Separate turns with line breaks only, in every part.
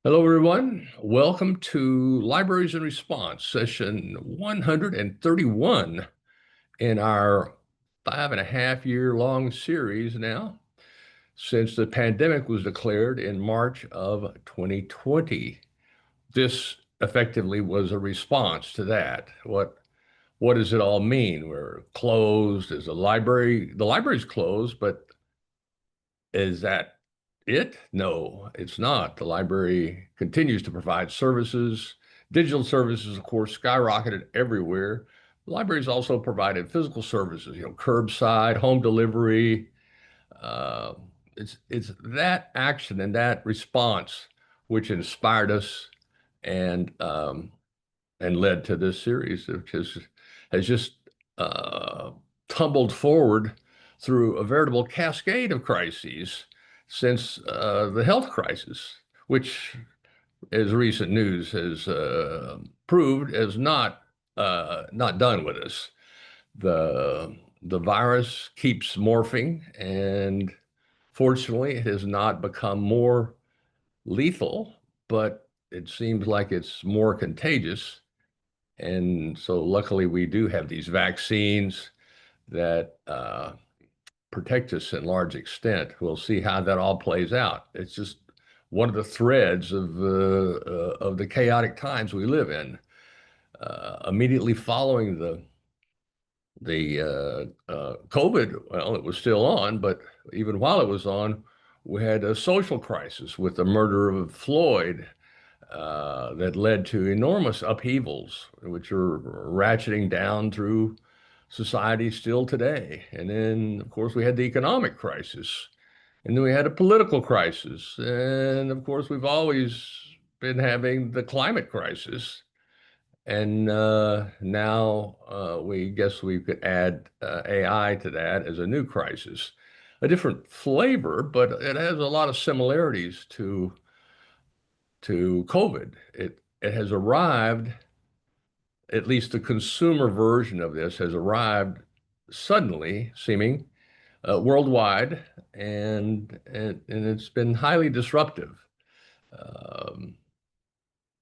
Hello, everyone. Welcome to Libraries in Response, session 131 in our 5.5 year long series now, since the pandemic was declared in March of 2020. This effectively was a response to that. What does it all mean? We're closed. Is the library's closed, but is that it? No, it's not. The library continues to provide services. Digital services, of course, skyrocketed everywhere. The libraries also provided physical services, curbside, home delivery. Uh, it's that action and that response which inspired us and um, and led to this series, which has just uh, tumbled forward through a veritable cascade of crises since the health crisis, which, as recent news has proved, is not done with us. The virus keeps morphing, and fortunately, it has not become more lethal, but it seems like it's more contagious. And so, luckily, we do have these vaccines that protect us in large extent. We'll see how that all plays out. It's just one of the threads of the chaotic times we live in. Immediately following the COVID, well, it was still on, but even while it was on, we had a social crisis with the murder of Floyd that led to enormous upheavals, which are ratcheting down through society still today. And then, of course, we had the economic crisis, and then we had a political crisis. And of course, we've always been having the climate crisis. And now we guess we could add AI to that as a new crisis, a different flavor, but it has a lot of similarities to COVID. It has arrived, at least the consumer version of this has arrived suddenly, seeming worldwide, and it's been highly disruptive. Um,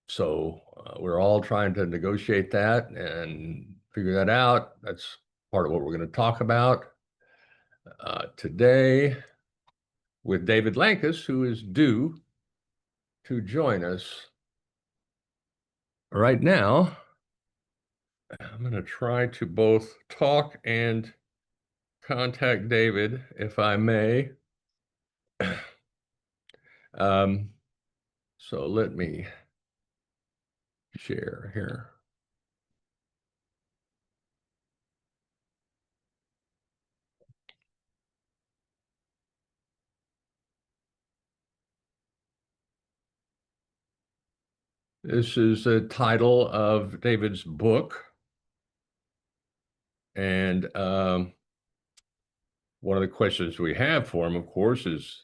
so we're all trying to negotiate that and figure that out. That's part of what we're going to talk about today with David Lankes, who is due to join us right now. I'm going to try to both talk and contact David, if I may. Um, so let me share here. This is the title of David's book. And one of the questions we have for him, of course, is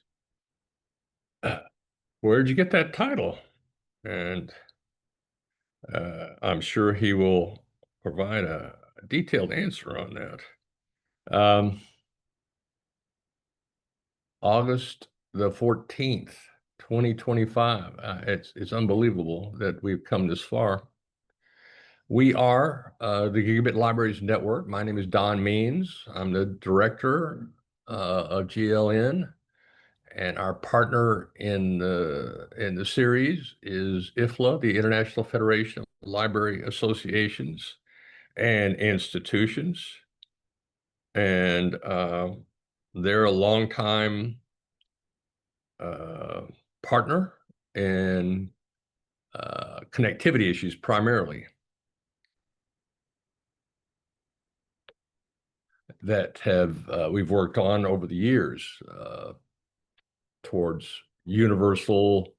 where'd you get that title? And I'm sure he will provide a detailed answer on that. August the 14th, 2025. It's unbelievable that we've come this far. We are the Gigabit Libraries Network. My name is Don Means. I'm the director of GLN, and our partner in the series is IFLA, the International Federation of Library Associations and Institutions, and they're a longtime partner in connectivity issues primarily that have we've worked on over the years towards universal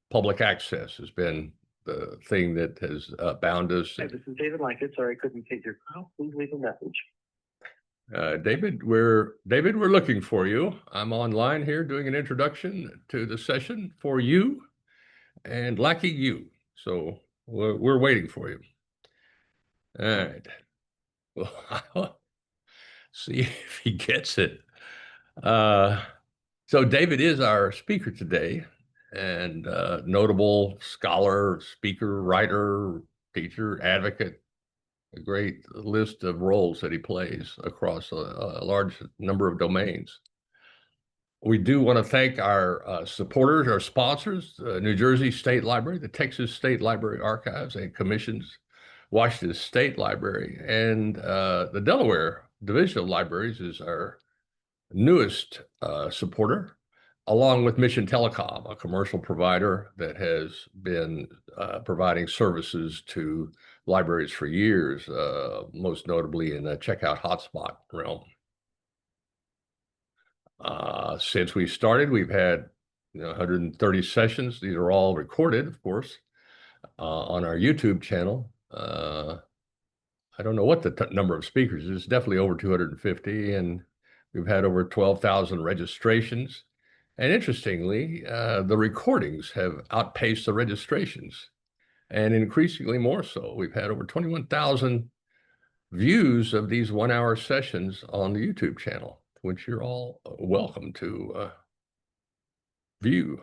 public access has been the thing that has bound us.
Hi, this is David Lankes. Sorry, I couldn't take your call. Please leave a message.
David, we're looking for you. I'm online here doing an introduction to the session for you and lacking you. So we're waiting for you. All right. Well, I'll see if he gets it. So David is our speaker today. and notable scholar, speaker, writer, teacher, advocate, a great list of roles that he plays across a large number of domains. We do want to thank our supporters, our sponsors, New Jersey State Library, the Texas State Library Archives and Commissions, Washington State Library, and the Delaware Division of Libraries is our newest supporter, along with Mission Telecom, a commercial provider that has been providing services to libraries for years, most notably in the checkout hotspot realm. Since we started, we've had 130 sessions. These are all recorded, of course, on our YouTube channel. I don't know what the number of speakers is. It's definitely over 250, and we've had over 12,000 registrations. And interestingly, the recordings have outpaced the registrations, and increasingly more so. We've had over 21,000 views of these 1-hour sessions on the YouTube channel, which you're all welcome to view.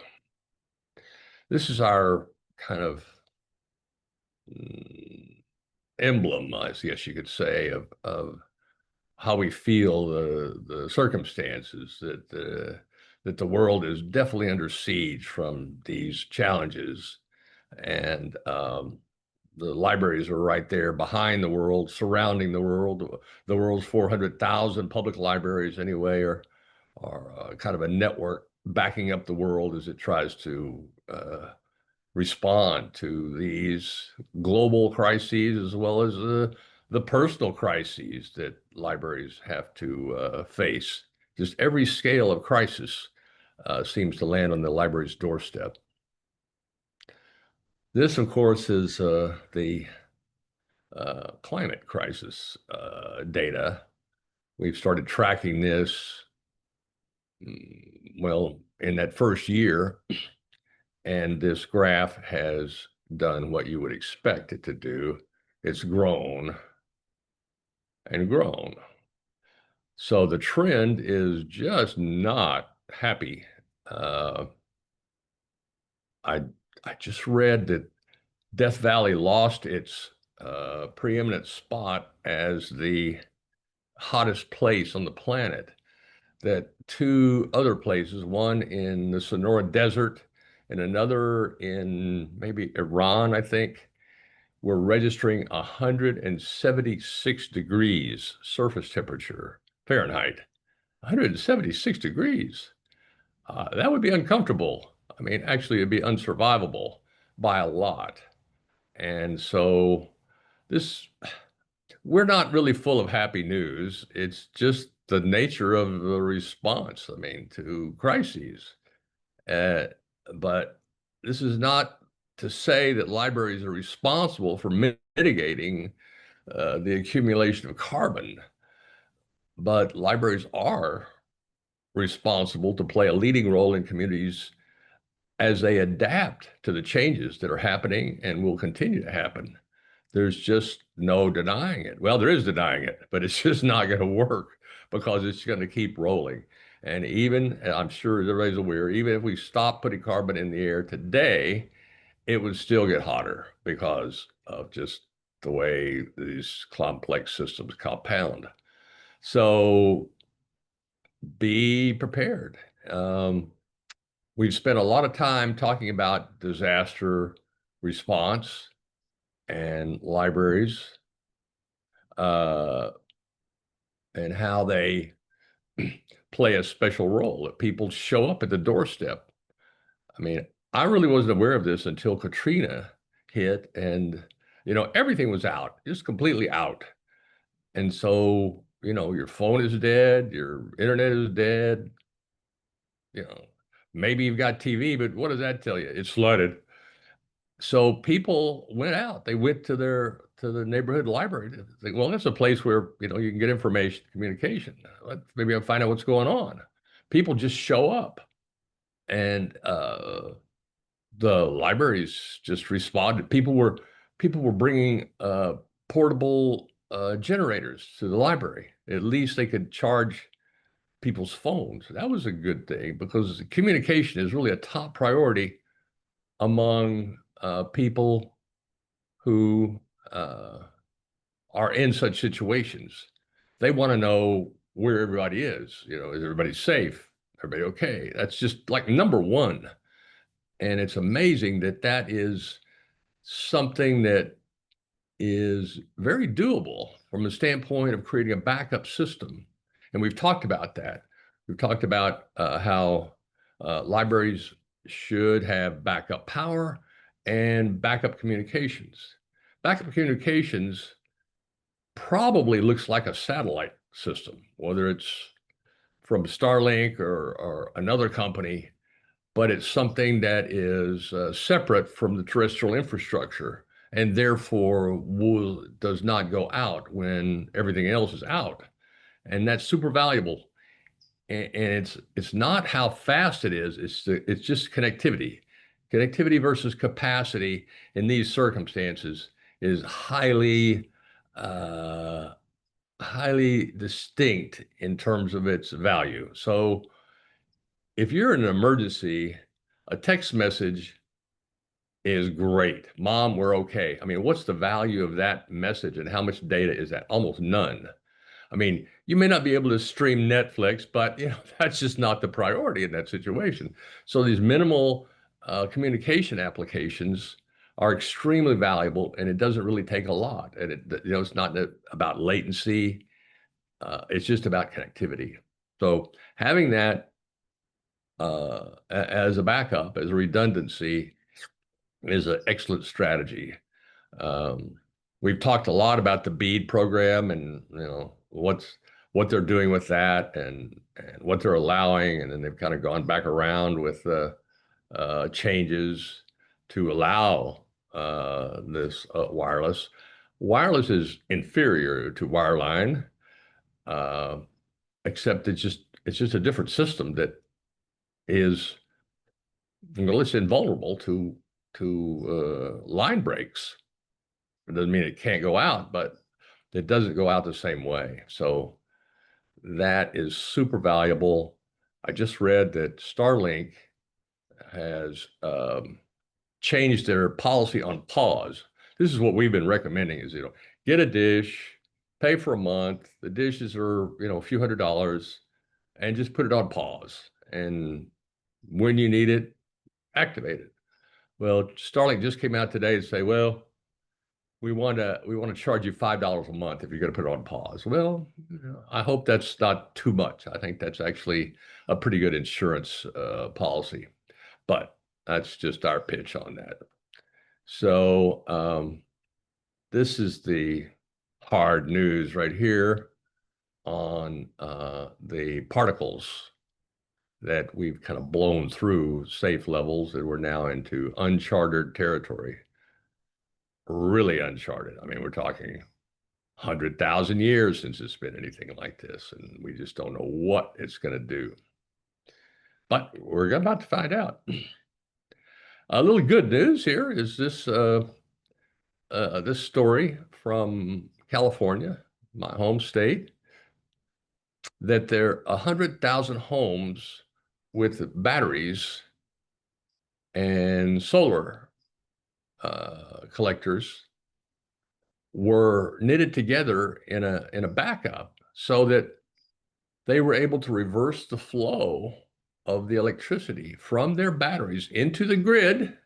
This is our kind of emblem, I guess you could say, of how we feel the circumstances that the world is definitely under siege from these challenges, and the libraries are right there behind the world, surrounding the world. The world's 400,000 public libraries, anyway, are kind of a network backing up the world as it tries to respond to these global crises, as well as the personal crises that libraries have to face. Just every scale of crisis seems to land on the library's doorstep. This, of course, is the climate crisis data. We've started tracking this, well, in that first year, and this graph has done what you would expect it to do. It's grown and grown. So the trend is just not happy. I just read that Death Valley lost its preeminent spot as the hottest place on the planet. That two other places, one in the Sonora Desert and another in maybe Iran, I think, were registering 176 degrees surface temperature Fahrenheit. 176 degrees. That would be uncomfortable. I mean, actually, it'd be unsurvivable by a lot. And so we're not really full of happy news. It's just the nature of the response, I mean, to crises. But this is not to say that libraries are responsible for mitigating the accumulation of carbon, but libraries are responsible to play a leading role in communities as they adapt to the changes that are happening and will continue to happen. There's just no denying it. Well, there is denying it, but it's just not going to work because it's going to keep rolling. And even, I'm sure everybody's aware, even if we stop putting carbon in the air today, it would still get hotter because of just the way these complex systems compound. So be prepared. We've spent a lot of time talking about disaster response and libraries and how they play a special role, that people show up at the doorstep. I mean, I really wasn't aware of this until Katrina hit, and everything was out, just completely out. And so, your phone is dead, your internet is dead, maybe you've got TV, but what does that tell you? It's flooded. So people went out. They went to the neighborhood library to think, well, that's a place where you can get information, communication. Maybe I'll find out what's going on. People just show up, and the libraries just responded. People were bringing portable generators to the library. At least they could charge people's phones. That was a good thing because communication is really a top priority among people who are in such situations. They want to know where everybody is. Is everybody safe? Everybody okay? That's just like number one. And it's amazing that that is something that is very doable from the standpoint of creating a backup system. And we've talked about that. We've talked about how libraries should have backup power and backup communications. Backup communications probably looks like a satellite system, whether it's from Starlink or another company, but it's something that is separate from the terrestrial infrastructure and therefore does not go out when everything else is out. And that's super valuable. And it's not how fast it is, it's just connectivity. Connectivity versus capacity in these circumstances is uh, highly distinct in terms of its value. So if you're in an emergency, a text message is great. Mom, we're okay. I mean, what's the value of that message and how much data is that? Almost none. I mean, you may not be able to stream Netflix, but that's just not the priority in that situation. So these minimal communication applications are extremely valuable, and it doesn't really take a lot. And it's not about latency. It's just about connectivity. So having that as a backup, as a redundancy, is an excellent strategy. Um, we've talked a lot about the BEAD program and what they're doing with that and what they're allowing, and then they've kind of gone back around with changes to allow this wireless. Wireless is inferior to wireline, uh, except it's just a different system that is, it's invulnerable to line breaks. It doesn't mean it can't go out, but it doesn't go out the same way. So that is super valuable. I just read that Starlink has changed their policy on pause. This is what we've been recommending: is get a dish, pay for a month. The dishes are a few $100s, and just put it on pause. And when you need it, activate it. Well, Starlink just came out today to say, well, we want to charge you $5 a month if you're going to put it on pause. Well, I hope that's not too much. I think that's actually a pretty good insurance policy, but that's just our pitch on that. So this is the hard news right here on the particles that we've kind of blown through safe levels, and we're now into uncharted territory. Really uncharted. I mean, we're talking 100,000 years since it's been anything like this, and we just don't know what it's going to do. But we're about to find out. A little good news here is this story from California, my home state, that there are 100,000 homes with batteries and solar collectors were knitted together in a backup so that they were able to reverse the flow of the electricity from their batteries into the grid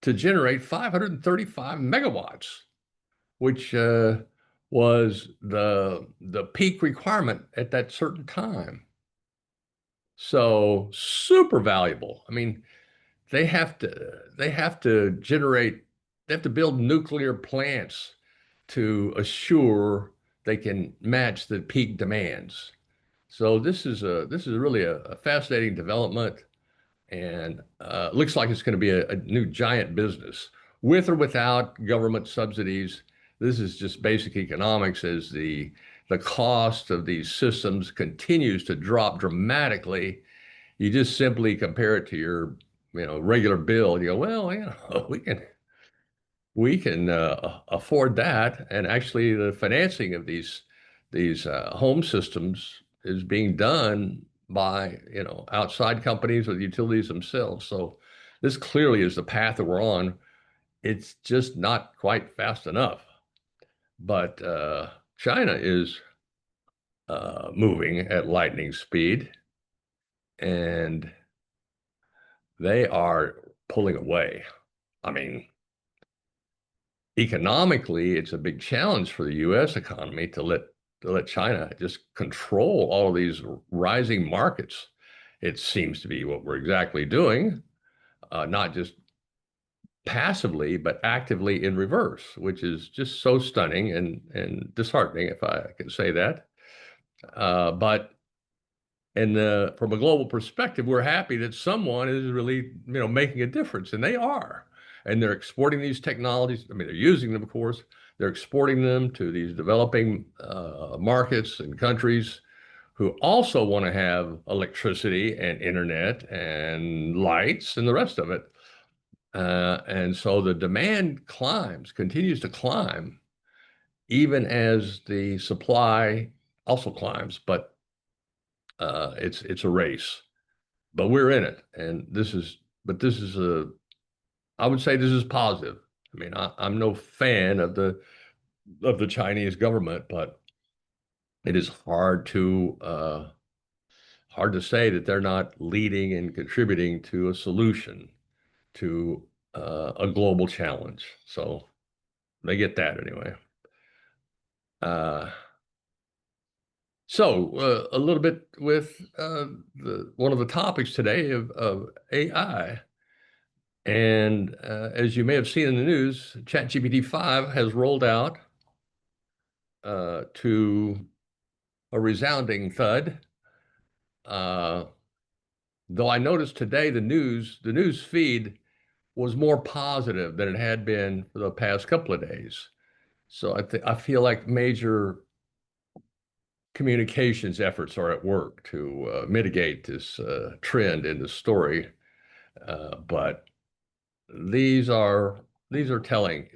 to generate 535 megawatts, which was the peak requirement at that certain time. So super valuable. I mean, they have to generate, they have to build nuclear plants to assure they can match the peak demands. So this is really a fascinating development, and looks like it's going to be a new giant business with or without government subsidies. This is just basic economics as the cost of these systems continues to drop dramatically. You just simply compare it to your regular bill. You go, well, we can afford that, and actually the financing of these home systems is being done by outside companies or the utilities themselves. So this clearly is the path that we're on. It's just not quite fast enough. But China is moving at lightning speed, and they are pulling away. I mean, economically, it's a big challenge for the U.S. economy to let China just control all of these rising markets. It seems to be what we're exactly doing, not just passively, but actively in reverse, which is just so stunning and disheartening, if I can say that. But from a global perspective, we're happy that someone is really, making a difference, and they are. And they're exporting these technologies. I mean, they're using them, of course. They're exporting them to these developing markets and countries who also want to have electricity and internet and lights and the rest of it. And so the demand continues to climb, even as the supply also climbs. But it's a race, but we're in it, and this is I would say this is positive. I mean, I'm no fan of the Chinese government, but it is hard to say that they're not leading and contributing to a solution to a global challenge. So they get that anyway. Uh, so a little bit with one of the topics today of AI. And as you may have seen in the news, ChatGPT 5 has rolled out to a resounding thud. Uh, though I noticed today the news feed was more positive than it had been for the past couple of days. So I feel like major communications efforts are at work to mitigate this trend in the story. But these are these are telling.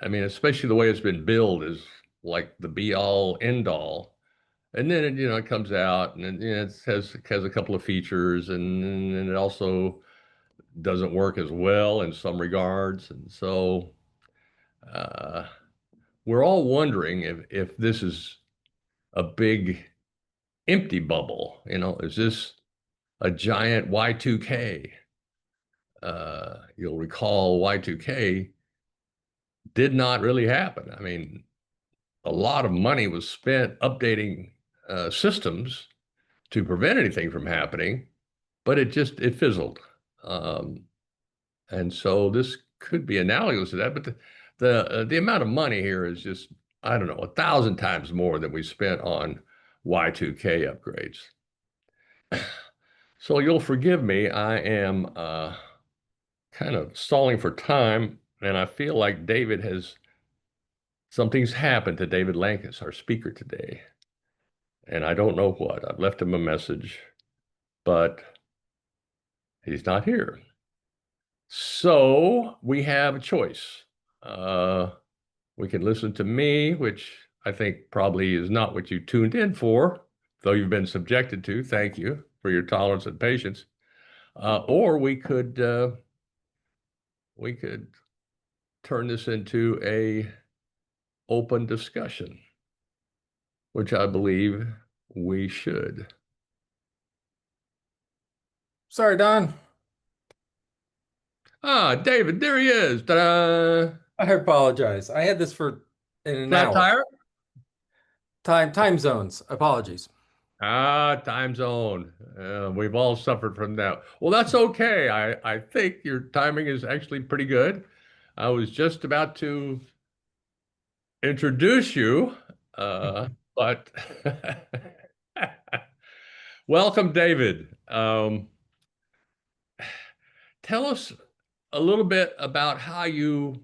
I mean, especially the way it's been billed is like the be all end all. And then it comes out and it has a couple of features, and it also doesn't work as well in some regards. And so uh, we're all wondering if this is a big empty bubble. Is this a giant Y2K? You'll recall Y2K did not really happen. I mean, a lot of money was spent updating systems to prevent anything from happening, but it fizzled. Um, and so this could be analogous to that, but the amount of money here is just, I don't know, 1,000 times more than we spent on Y2K upgrades. So you'll forgive me, I am kind of stalling for time, and I feel like something's happened to David Lankes, our speaker today, and I don't know what. I've left him a message, but he's not here. So we have a choice. Uh, we can listen to me, which I think probably is not what you tuned in for, though you've been subjected to. Thank you for your tolerance and patience. Or we could turn this into a open discussion, which I believe we should.
Sorry, Don.
David, there he is. Ta-da!
I apologize. I had this for in an
Flat
hour.
tire?
Time zones. Apologies.
Time zone. We've all suffered from that. Well, that's okay. I think your timing is actually pretty good. I was just about to introduce you, but welcome, David. Tell us a little bit about how you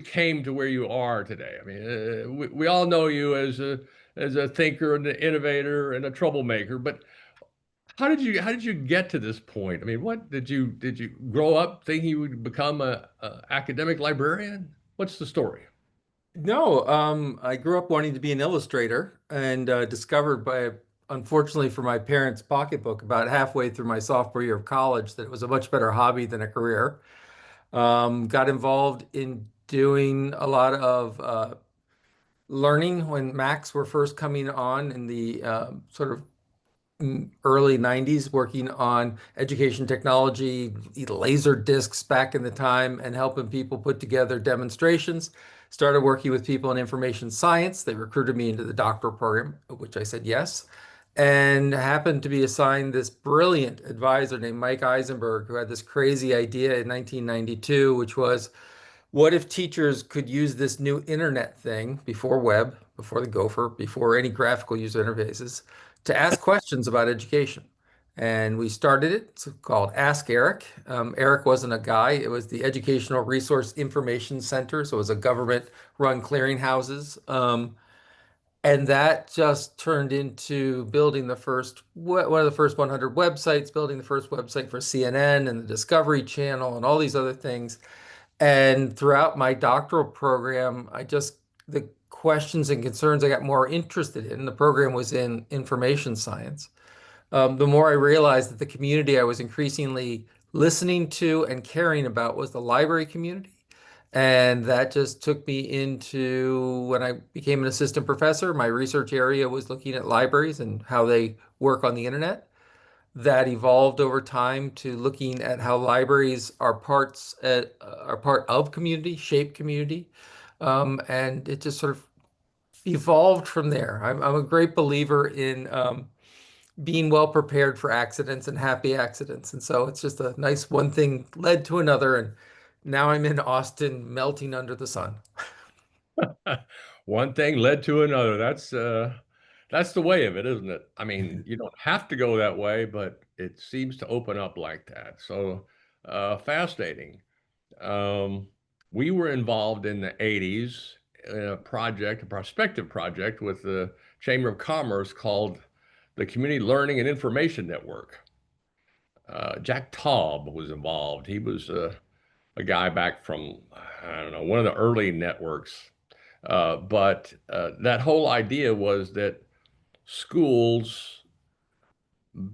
came to where you are today. I mean, we all know you as a thinker and an innovator and a troublemaker, but how did you get to this point? I mean, what did you grow up thinking you would become a academic librarian? What's the story?
No, I grew up wanting to be an illustrator and discovered by unfortunately for my parents' pocketbook, about halfway through my sophomore year of college that it was a much better hobby than a career. Got involved in doing a lot of learning when Macs were first coming on in the sort of early 90s, working on education technology, laser discs back in the time, and helping people put together demonstrations. Started working with people in information science. They recruited me into the doctoral program, which I said yes, and happened to be assigned this brilliant advisor named Mike Eisenberg, who had this crazy idea in 1992, which was, what if teachers could use this new internet thing before web, before the Gopher, before any graphical user interfaces, to ask questions about education? And we started it. It's called Ask Eric. Eric wasn't a guy, it was the Educational Resource Information Center. So it was a government-run clearinghouses. And that just turned into building the first, one of the first 100 websites, building the first website for CNN and the Discovery Channel and all these other things. And throughout my doctoral program, the questions and concerns I got more interested in, the program was in information science. The more I realized that the community I was increasingly listening to and caring about was the library community. And that just took me into when I became an assistant professor. My research area was looking at libraries and how they work on the internet. That evolved over time to looking at how libraries are part of community, shape community, and it just sort of evolved from there. I'm a great believer in being well prepared for accidents and happy accidents, and so it's just a nice one thing led to another, and now I'm in Austin, melting under the sun.
One thing led to another. That's the way of it, isn't it? I mean, you don't have to go that way, but it seems to open up like that. So fascinating. Um, we were involved in the 80s in a project, a prospective project with the Chamber of Commerce called the Community Learning and Information Network. Jack Taub was involved. He was a guy back from, I don't know, one of the early networks. But that whole idea was that schools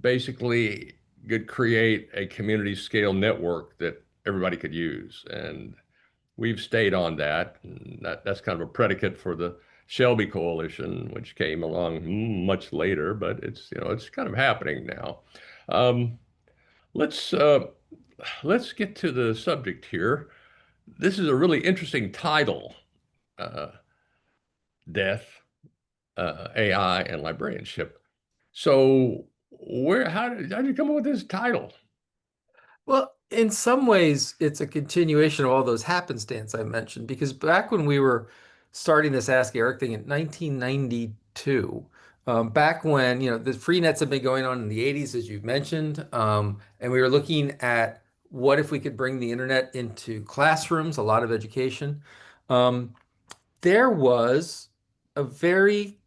basically could create a community scale network that everybody could use. And we've stayed on that. And that's kind of a predicate for the Shelby Coalition, which came along much later, but it's kind of happening now. Um, let's uh, let's get to the subject here. This is a really interesting title, uh, Death, AI, and Librarianship. So how did you come up with this title?
Well, in some ways, it's a continuation of all those happenstance I mentioned, because back when we were starting this Ask Eric thing in 1992, back when, the free nets had been going on in the 80s, as you've mentioned, and we were looking at what if we could bring the internet into classrooms, a lot of education. Um, there was a very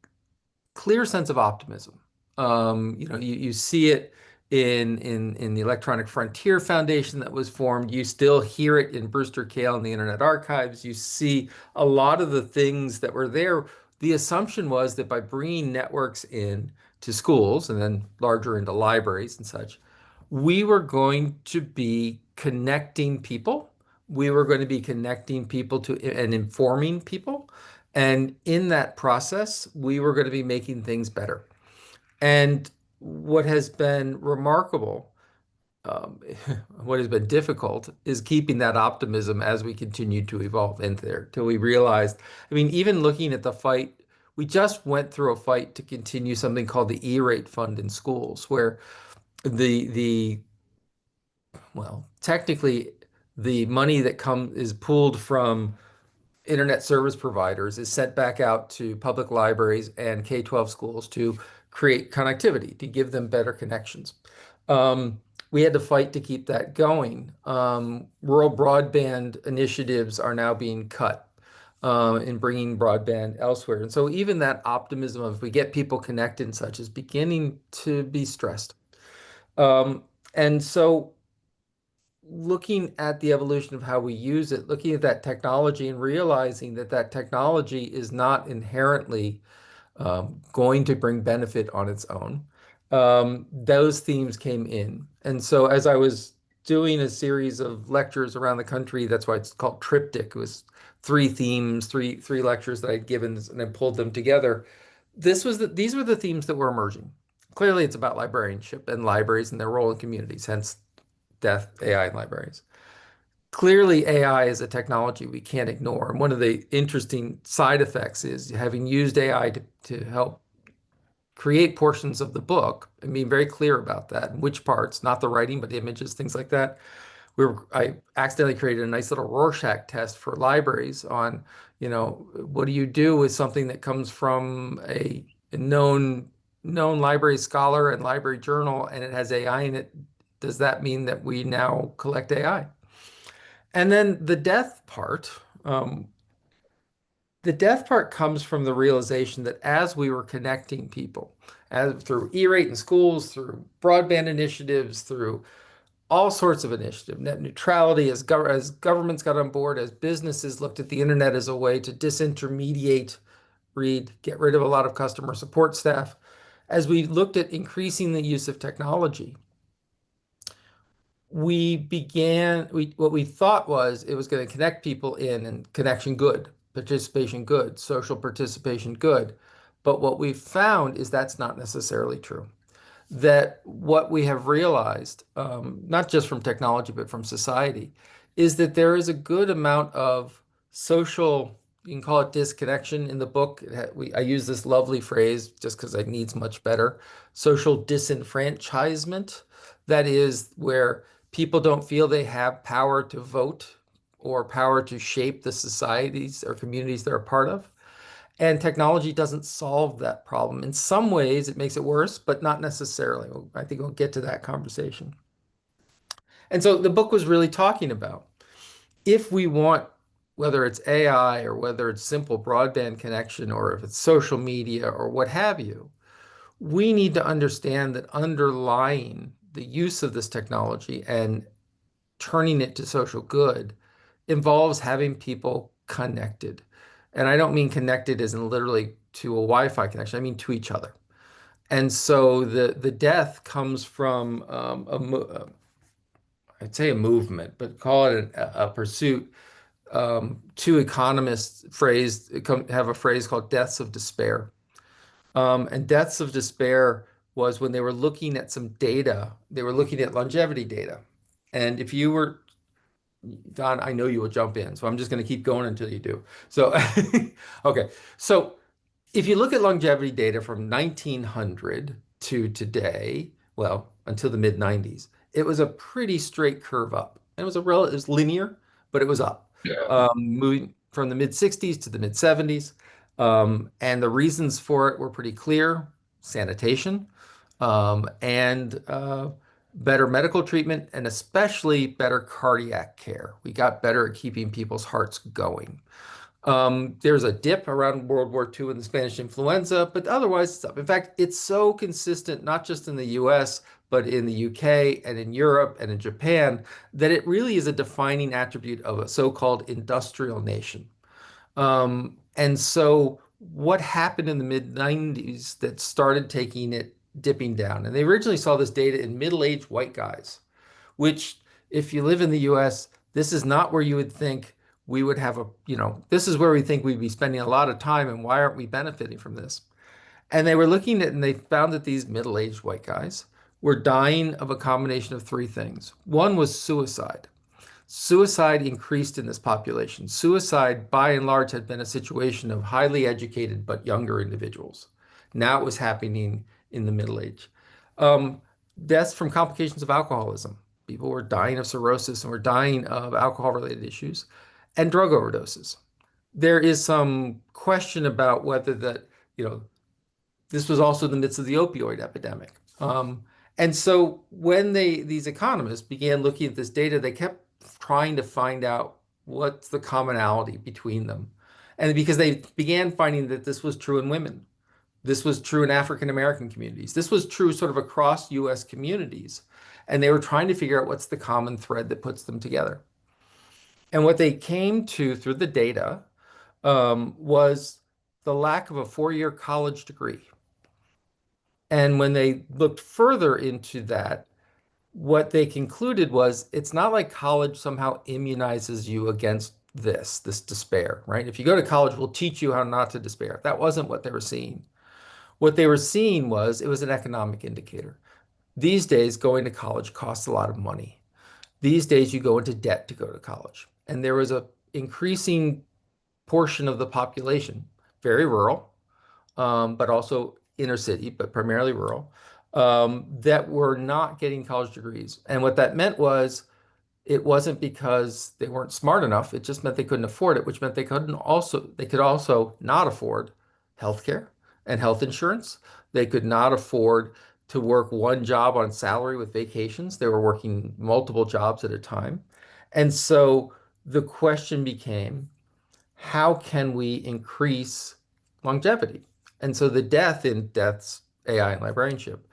clear sense of optimism. You see it in the Electronic Frontier Foundation that was formed. You still hear it in Brewster Kahle and the Internet Archives. You see a lot of the things that were there. The assumption was that by bringing networks in to schools and then larger into libraries and such, we were going to be connecting people. We were going to be connecting people to and informing people. And in that process, we were going to be making things better. And what has been remarkable, um, what has been difficult, is keeping that optimism as we continue to evolve into there till we realized. I mean, even looking at the fight, we just went through a fight to continue something called the E-rate fund in schools, where the well, technically, the money that comes is pooled from internet service providers is sent back out to public libraries and K-12 schools to create connectivity, to give them better connections. We had to fight to keep that going. Rural broadband initiatives are now being cut in bringing broadband elsewhere. And so even that optimism of if we get people connected and such is beginning to be stressed. Um, and so looking at the evolution of how we use it, looking at that technology and realizing that that technology is not inherently going to bring benefit on its own. Those themes came in. And so as I was doing a series of lectures around the country, that's why it's called Triptych. It was three themes, three lectures that I'd given, and I pulled them together. These were the themes that were emerging. Clearly, it's about librarianship and libraries and their role in communities, hence death, AI, and libraries. Clearly, AI is a technology we can't ignore. And one of the interesting side effects is having used AI to help create portions of the book and being very clear about that, and which parts, not the writing, but the images, things like that. I accidentally created a nice little Rorschach test for libraries on, what do you do with something that comes from a known library scholar and library journal, and it has AI in it? Does that mean that we now collect AI? And then um, the death part comes from the realization that as we were connecting people, as through E-rate in schools, through broadband initiatives, through all sorts of initiative, net neutrality, as governments got on board, as businesses looked at the internet as a way to disintermediate, get rid of a lot of customer support staff, as we looked at increasing the use of technology, what we thought was it was going to connect people in, and connection good, participation good, social participation good. But what we found is that's not necessarily true. That what we have realized, not just from technology, but from society, is that there is a good amount of social, you can call it disconnection in the book. I use this lovely phrase just because it needs much better, social disenfranchisement. That is where people don't feel they have power to vote or power to shape the societies or communities they're a part of. And technology doesn't solve that problem. In some ways, it makes it worse, but not necessarily. I think we'll get to that conversation. And so the book was really talking about if we want, whether it's AI or whether it's simple broadband connection or if it's social media or what have you, we need to understand that underlying the use of this technology and turning it to social good involves having people connected. And I don't mean connected as in literally to a Wi-Fi connection, I mean to each other. And so the death comes from I'd say a movement, but call it a pursuit. Two economists have a phrase called deaths of despair. And deaths of despair was when they were looking at some data, they were looking at longevity data. And if you were Don, I know you will jump in, so I'm just going to keep going until you do. So, okay. So if you look at longevity data from 1900 to today, well, until the mid 90s, it was a pretty straight curve up. It was linear, but it was up,
Yeah.
moving from the mid 60s to the mid 70s. And the reasons for it were pretty clear: sanitation, and better medical treatment, and especially better cardiac care. We got better at keeping people's hearts going. There's a dip around World War II in the Spanish influenza, but otherwise it's up. In fact, it's so consistent, not just in the US, but in the UK and in Europe and in Japan, that it really is a defining attribute of a so-called industrial nation. And so what happened in the mid 90s that started taking it dipping down? And they originally saw this data in middle-aged white guys, which if you live in the US, this is not where you would think we would have this is where we think we'd be spending a lot of time, and why aren't we benefiting from this? And they were looking at, and they found that these middle-aged white guys were dying of a combination of three things. One was suicide. Suicide increased in this population. Suicide, by and large, had been a situation of highly educated but younger individuals. Now it was happening in the middle age. Um, Deaths from complications of alcoholism. People were dying of cirrhosis and were dying of alcohol-related issues, and drug overdoses. There is some question about whether this was also in the midst of the opioid epidemic. And so when these economists began looking at this data, they kept trying to find out what's the commonality between them. And because they began finding that this was true in women, this was true in African American communities, this was true sort of across US communities. And they were trying to figure out what's the common thread that puts them together. And what they came to through the data was the lack of a four-year college degree. And when they looked further into that, what they concluded was it's not like college somehow immunizes you against this despair, right? If you go to college, we'll teach you how not to despair. That wasn't what they were seeing. What they were seeing was it was an economic indicator. These days, going to college costs a lot of money. These days, you go into debt to go to college. And there was a increasing portion of the population, very rural, but also inner city, but primarily rural, that were not getting college degrees. And what that meant was it wasn't because they weren't smart enough. It just meant they couldn't afford it, which meant they could also not afford healthcare and health insurance. They could not afford to work one job on salary with vacations. They were working multiple jobs at a time. And so the question became, how can we increase longevity? And so the death in Death's AI and librarianship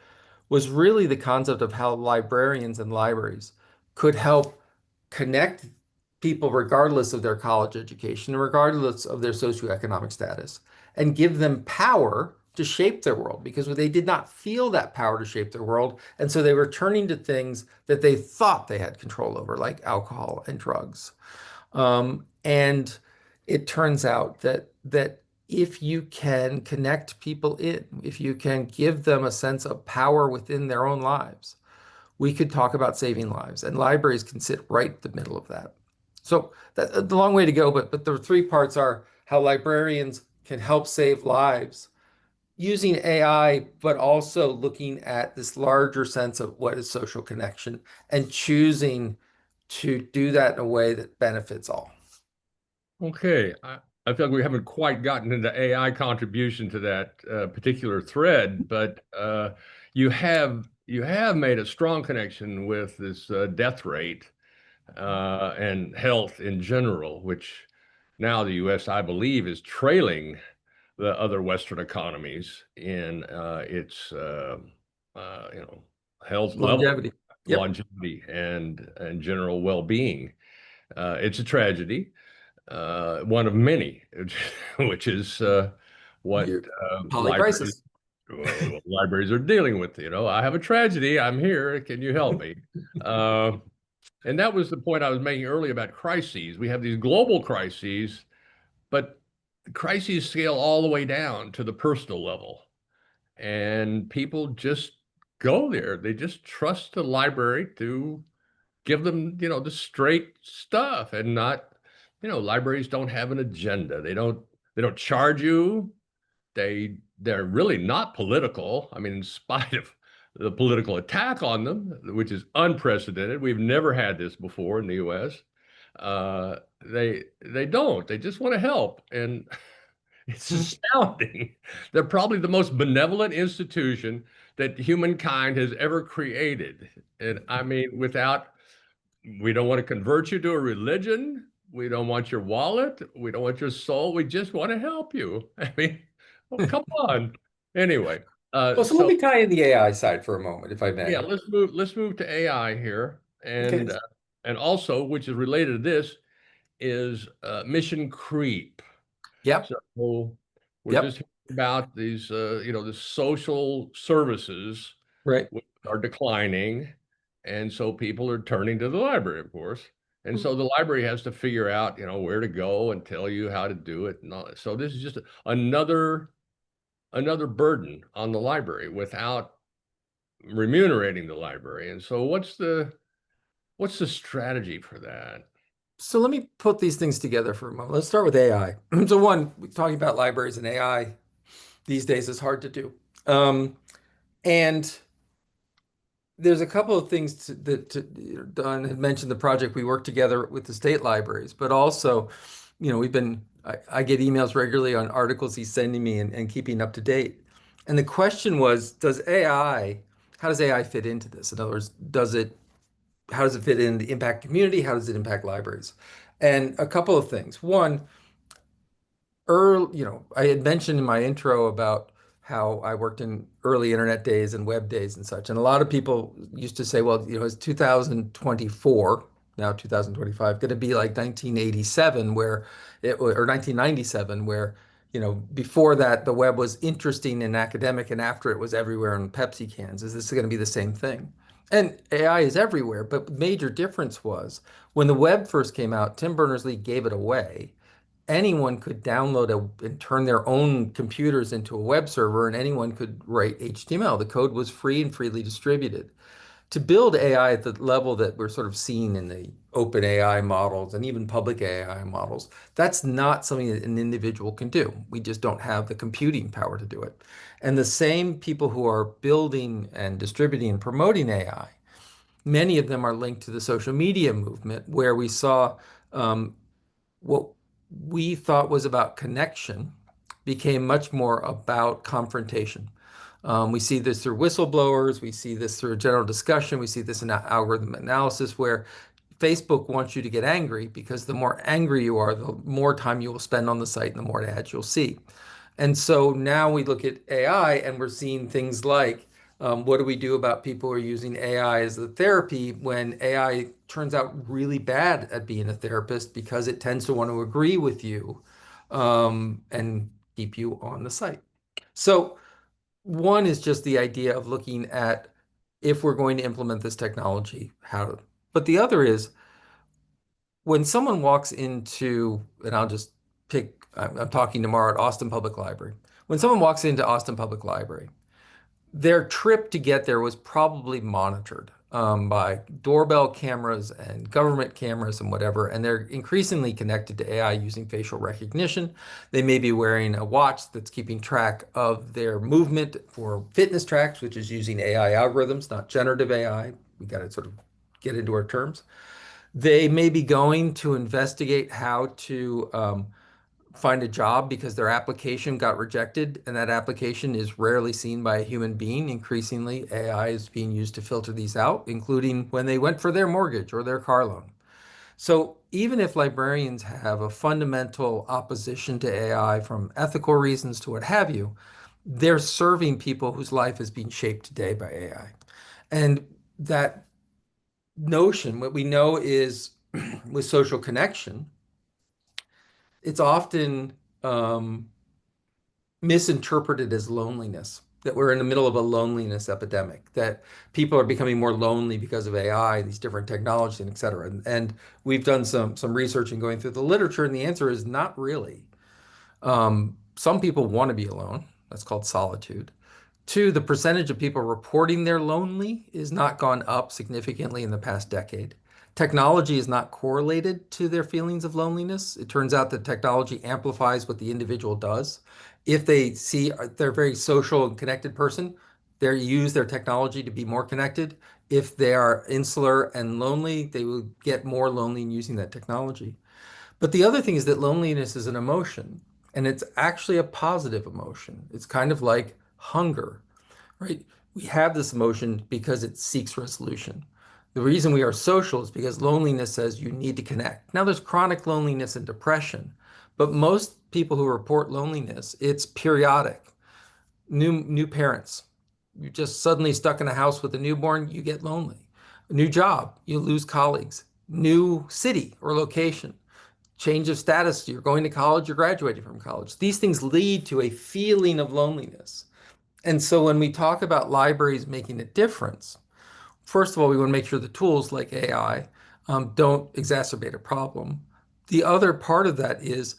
was really the concept of how librarians and libraries could help connect people regardless of their college education, regardless of their socioeconomic status, and give them power to shape their world because they did not feel that power to shape their world. And so they were turning to things that they thought they had control over, like alcohol and drugs. And it turns out that if you can connect people in, if you can give them a sense of power within their own lives, we could talk about saving lives, and libraries can sit right in the middle of that. So that's a long way to go, but the three parts are how librarians can help save lives using AI, but also looking at this larger sense of what is social connection and choosing to do that in a way that benefits all.
Okay, I feel like we haven't quite gotten into AI contribution to that particular thread, but you have made a strong connection with this death rate and health in general, which now the U.S. I believe is trailing the other Western economies in its health level,
Longevity. Yep.
longevity, and general well-being. It's a tragedy, one of many, which is what
Your
libraries
polycrisis.
libraries are dealing with. I have a tragedy. I'm here. Can you help me? Uh, and that was the point I was making earlier about crises. We have these global crises, but the crises scale all the way down to the personal level. And people just go there. They just trust the library to give them, the straight stuff and not, libraries don't have an agenda. They don't charge you. They're really not political. I mean, in spite of the political attack on them, which is unprecedented. We've never had this before in the US. They don't. They just want to help. And it's astounding. They're probably the most benevolent institution that humankind has ever created. And I mean, we don't want to convert you to a religion. We don't want your wallet. We don't want your soul. We just want to help you. I mean, oh, come on. Anyway,
Well, so let
so
me tie in the AI side for a moment, if I
yeah,
may.
let's move to AI here,
Okay.
and also, which is related to this, is mission creep.
Yep.
So we're just
Yep.
hearing about these, the social services
Right.
which are declining, and so people are turning to the library, of course. And so the library has to figure out, where to go and tell you how to do it and all that. So this is just another burden on the library without remunerating the library. And so what's the strategy for that?
So let me put these things together for a moment. Let's start with AI. So one, talking about libraries and AI these days is hard to do. And there's a couple of things Don had mentioned the project we work together with the state libraries, but also, I get emails regularly on articles he's sending me and keeping up to date. And the question was, how does AI fit into this? In other words, how does it fit in the impact community? How does it impact libraries? And a couple of things. One, I had mentioned in my intro about how I worked in early internet days and web days and such. And a lot of people used to say, well, it's 2024, now 2025, going to be like 1987 or 1997, where, before that, the web was interesting and academic, and after it was everywhere in Pepsi cans. Is this going to be the same thing? And AI is everywhere, but the major difference was when the web first came out, Tim Berners-Lee gave it away. Anyone could download and turn their own computers into a web server, and anyone could write HTML. The code was free and freely distributed. To build AI at the level that we're sort of seeing in the open AI models and even public AI models, that's not something that an individual can do. We just don't have the computing power to do it. And the same people who are building and distributing and promoting AI, many of them are linked to the social media movement, where we saw what we thought was about connection became much more about confrontation. We see this through whistleblowers. We see this through a general discussion. We see this in algorithm analysis where Facebook wants you to get angry because the more angry you are, the more time you will spend on the site and the more ads you'll see. And so now we look at AI and we're seeing things like what do we do about people who are using AI as a therapy when AI turns out really bad at being a therapist because it tends to want to agree with you and keep you on the site. So one is just the idea of looking at if we're going to implement this technology, how. But the other is when someone walks into, and I'll just pick, I'm talking tomorrow at Austin Public Library. When someone walks into Austin Public Library, their trip to get there was probably monitored by doorbell cameras and government cameras and whatever, and they're increasingly connected to AI using facial recognition. They may be wearing a watch that's keeping track of their movement for fitness tracks, which is using AI algorithms, not generative AI. We got to sort of get into our terms. They may be going to investigate how to find a job because their application got rejected, and that application is rarely seen by a human being. Increasingly, AI is being used to filter these out, including when they went for their mortgage or their car loan. So even if librarians have a fundamental opposition to AI from ethical reasons to what have you, they're serving people whose life is being shaped today by AI. And that notion, what we know is with social connection, it's often misinterpreted as loneliness, that we're in the middle of a loneliness epidemic, that people are becoming more lonely because of AI, these different technologies, and et cetera. And we've done some research and going through the literature, and the answer is not really. Some people want to be alone. That's called solitude. Two, the percentage of people reporting they're lonely is not gone up significantly in the past decade. Technology is not correlated to their feelings of loneliness. It turns out that technology amplifies what the individual does. If they see they're a very social and connected person, they use their technology to be more connected. If they are insular and lonely, they will get more lonely in using that technology. But the other thing is that loneliness is an emotion, and it's actually a positive emotion. It's kind of like hunger, right? We have this emotion because it seeks resolution. The reason we are social is because loneliness says you need to connect. Now, there's chronic loneliness and depression, but most people who report loneliness, it's periodic. New parents, you're just suddenly stuck in a house with a newborn, you get lonely. A new job, you lose colleagues. New city or location, change of status, you're going to college, you're graduating from college. These things lead to a feeling of loneliness. And so when we talk about libraries making a difference, first of all, we want to make sure the tools like AI don't exacerbate a problem. The other part of that is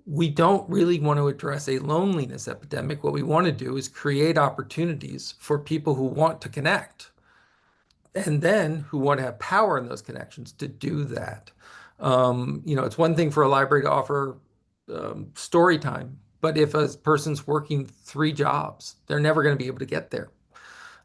we don't really want to address a loneliness epidemic. What we want to do is create opportunities for people who want to connect and then who want to have power in those connections to do that. It's one thing for a library to offer story time, but if a person's working 3 jobs, they're never going to be able to get there.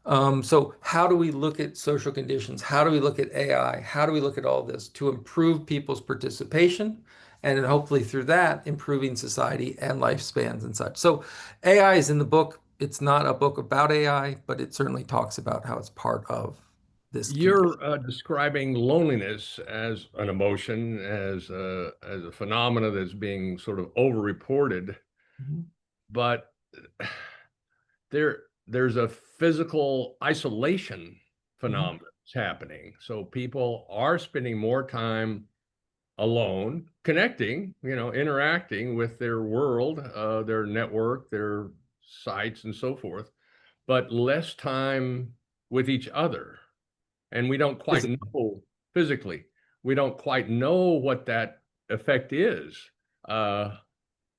So how do we look at social conditions? How do we look at AI? How do we look at all this to improve people's participation? And then hopefully through that, improving society and lifespans and such. So AI is in the book. It's not a book about AI, but it certainly talks about how it's part of this condition.
You're describing loneliness as an emotion, as a phenomena that's being sort of overreported,
Mhm.
but there's a physical isolation
Mhm.
phenomenon that's happening. So people are spending more time alone, connecting, interacting with their world, their network, their sites, and so forth, but less time with each other. And we don't quite know physically, we don't quite know what that effect is. Uh,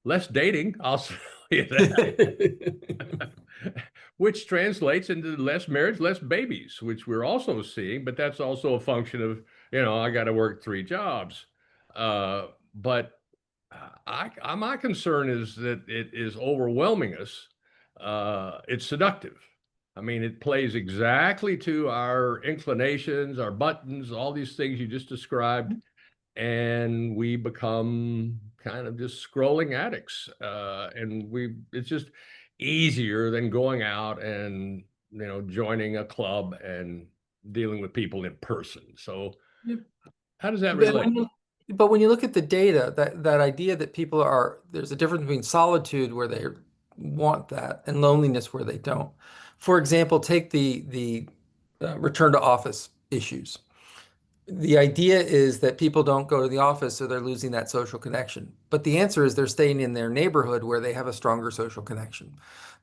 Less dating, I'll say that, which translates into less marriage, less babies, which we're also seeing, but that's also a function of, I got to work 3 jobs. But my concern is that it is overwhelming us. It's seductive. I mean, it plays exactly to our inclinations, our buttons, all these things you just described, and we become kind of just scrolling addicts. And it's just easier than going out and joining a club and dealing with people in person. So how does that
But
relate?
when you look at the data, that idea that there's a difference between solitude where they want that and loneliness where they don't. For example, take the return to office issues. The idea is that people don't go to the office, so they're losing that social connection. But the answer is they're staying in their neighborhood where they have a stronger social connection.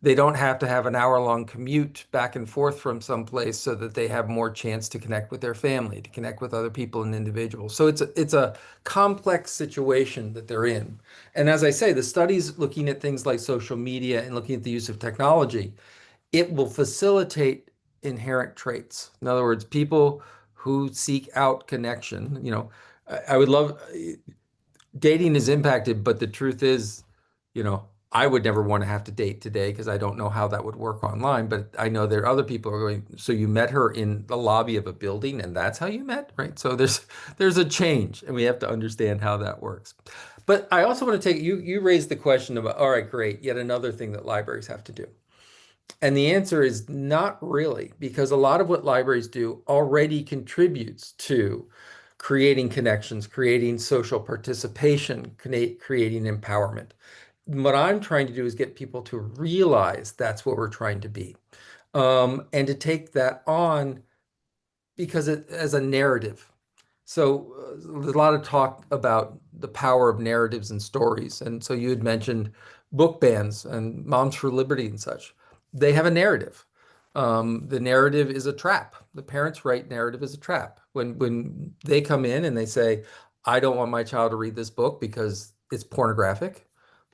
They don't have to have an hour-long commute back and forth from someplace so that they have more chance to connect with their family, to connect with other people and individuals. So it's a complex situation that they're in. And as I say, the studies looking at things like social media and looking at the use of technology, it will facilitate inherent traits. In other words, people who seek out connection, I would love dating is impacted, but the truth is, I would never want to have to date today because I don't know how that would work online. But I know there are other people who are going, so you met her in the lobby of a building and that's how you met, right? So there's a change and we have to understand how that works. But I also want to take you raised the question about, all right, great, yet another thing that libraries have to do. And the answer is not really, because a lot of what libraries do already contributes to creating connections, creating social participation, creating empowerment. What I'm trying to do is get people to realize that's what we're trying to be, and to take that on because as a narrative. So there's a lot of talk about the power of narratives and stories. And so you had mentioned book bans and Moms for Liberty and such. They have a narrative. The narrative is a trap. The parents write narrative is a trap. When they come in and they say, I don't want my child to read this book because it's pornographic,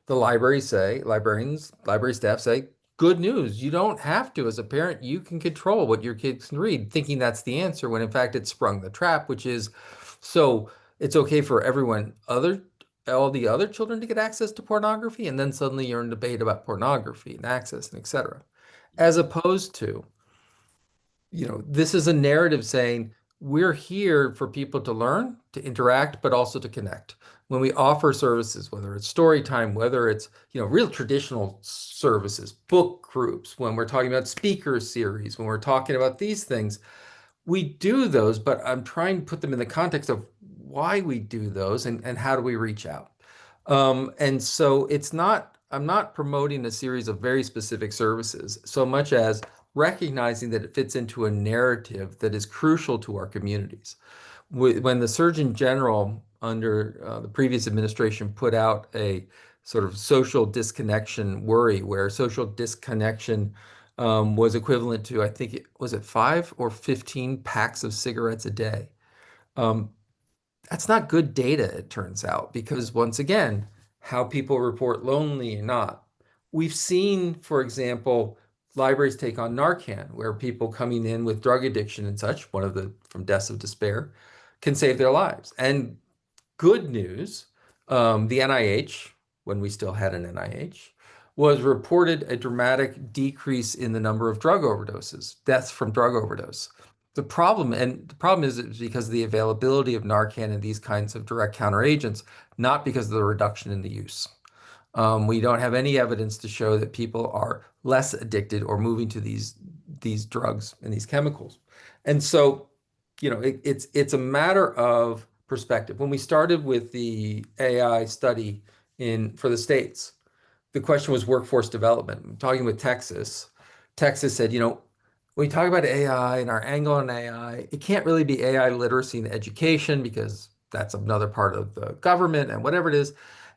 the librarians, library staff say, good news. You don't have to. As a parent, you can control what your kids can read, thinking that's the answer, when in fact it's sprung the trap, which is, so it's okay for all the other children to get access to pornography, and then suddenly you're in debate about pornography and access and etc. As opposed to, this is a narrative saying we're here for people to learn, to interact, but also to connect. When we offer services, whether it's story time, whether it's, real traditional services, book groups, when we're talking about speaker series, when we're talking about these things, we do those, but I'm trying to put them in the context of why we do those and how do we reach out. And so I'm not promoting a series of very specific services so much as recognizing that it fits into a narrative that is crucial to our communities. When the Surgeon General under the previous administration put out a sort of social disconnection worry, where social disconnection was equivalent to, I think, was it 5 or 15 packs of cigarettes a day? Um, that's not good data, it turns out, because once again, how people report lonely or not. We've seen, for example, libraries take on Narcan, where people coming in with drug addiction and such, one of the from deaths of despair, can save their lives. And good news, the NIH, when we still had an NIH, was reported a dramatic decrease in the number of drug overdoses, deaths from drug overdose. The problem is it's because of the availability of Narcan and these kinds of direct counteragents, not because of the reduction in the use. We don't have any evidence to show that people are less addicted or moving to these drugs and these chemicals. And so, it's a matter of perspective. When we started with the AI study for the states, the question was workforce development. I'm talking with Texas. Texas said, when we talk about AI and our angle on AI, it can't really be AI literacy and education because that's another part of the government and whatever it is.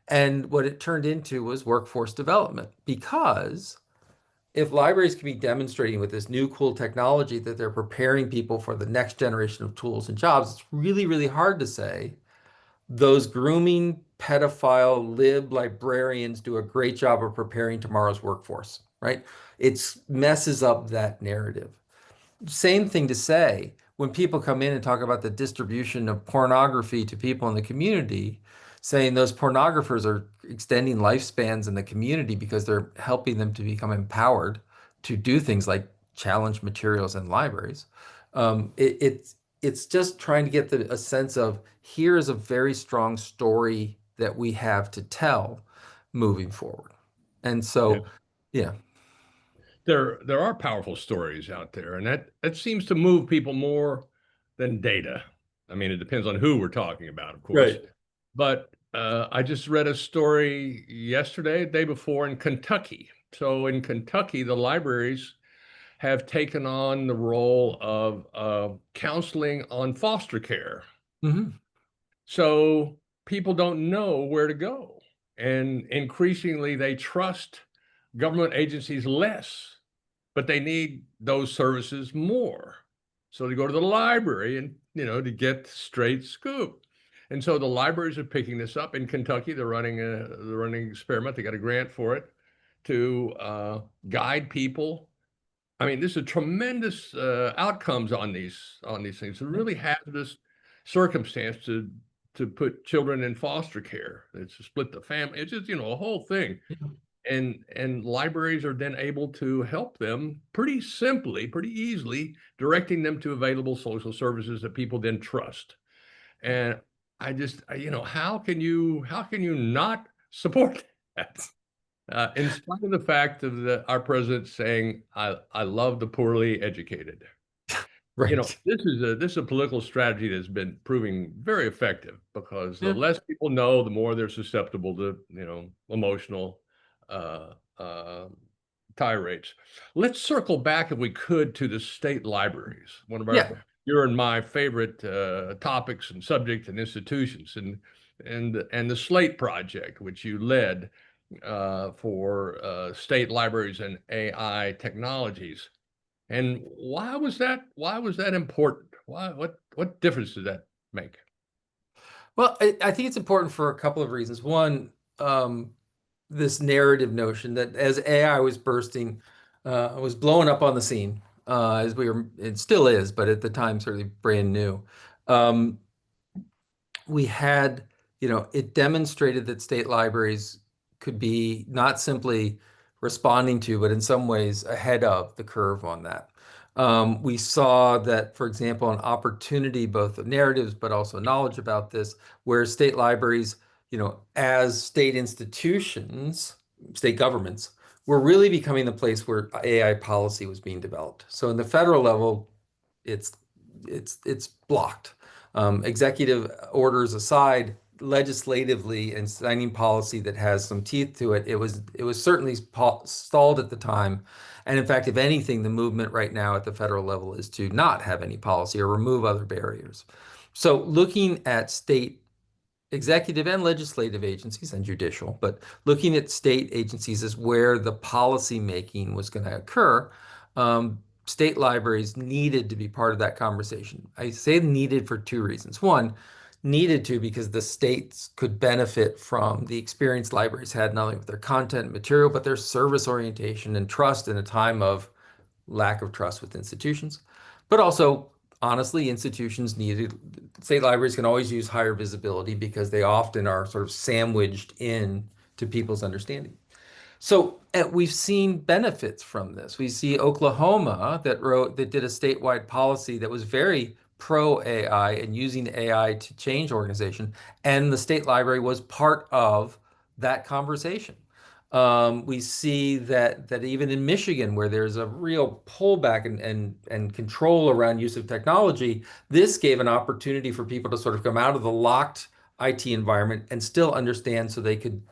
And what it turned into was workforce development, because if libraries can be demonstrating with this new cool technology that they're preparing people for the next generation of tools and jobs, it's really, really hard to say those grooming pedophile librarians do a great job of preparing tomorrow's workforce, right? It messes up that narrative. Same thing to say when people come in and talk about the distribution of pornography to people in the community, saying those pornographers are extending lifespans in the community because they're helping them to become empowered to do things like challenge materials in libraries. It's just trying to get a sense of here is a very strong story that we have to tell moving forward. And
Yeah.
so, yeah.
There are powerful stories out there, and that seems to move people more than data. I mean, it depends on who we're talking about, of course.
Right.
But I just read a story yesterday, the day before, in Kentucky. So in Kentucky, the libraries have taken on the role of counseling on foster care.
Mhm.
So people don't know where to go. And increasingly, they trust government agencies less, but they need those services more. So they go to the library and, to get straight scoop. And so the libraries are picking this up in Kentucky. They're running an experiment. They got a grant for it to guide people. I mean, this is tremendous outcomes on these things. It's a really hazardous circumstance to put children in foster care. It's to split the family. It's just a whole thing. And libraries are then able to help them pretty simply, pretty easily, directing them to available social services that people then trust. And I just, how can you not support that? In spite of the fact of our president saying, I love the poorly educated.
Right.
This is a political strategy that's been proving very effective, because the
Yeah.
less people know, the more they're susceptible to, emotional uh, uh, tirades. Let's circle back, if we could, to the state libraries, one of
Yeah.
your and my favorite topics and subjects and institutions, and the Slate Project, which you led for state libraries and AI technologies. And why was that? Why was that important? Why? What difference did that make?
Well, I think it's important for a couple of reasons. One, this narrative notion that as AI was blowing up on the scene, as it still is, but at the time, certainly brand new. Um, we had, it demonstrated that state libraries could be not simply responding to, but in some ways ahead of the curve on that. We saw that, for example, an opportunity, both of narratives, but also knowledge about this, where state libraries, as state institutions, state governments, were really becoming the place where AI policy was being developed. So in the federal level, it's it's blocked. Executive orders aside, legislatively and signing policy that has some teeth to it, it was certainly stalled at the time. And in fact, if anything, the movement right now at the federal level is to not have any policy or remove other barriers. So looking at state executive and legislative agencies and judicial, but looking at state agencies is where the policy making was going to occur. State libraries needed to be part of that conversation. I say needed for two reasons. One, needed to because the states could benefit from the experience libraries had, not only with their content and material, but their service orientation and trust in a time of lack of trust with institutions. But also, honestly, institutions needed, state libraries can always use higher visibility because they often are sort of sandwiched in to people's understanding. So we've seen benefits from this. We see Oklahoma that did a statewide policy that was very pro AI and using AI to change organization, and the state library was part of that conversation. We see that even in Michigan, where there's a real pullback and control around use of technology, this gave an opportunity for people to sort of come out of the locked IT environment and still understand, so they could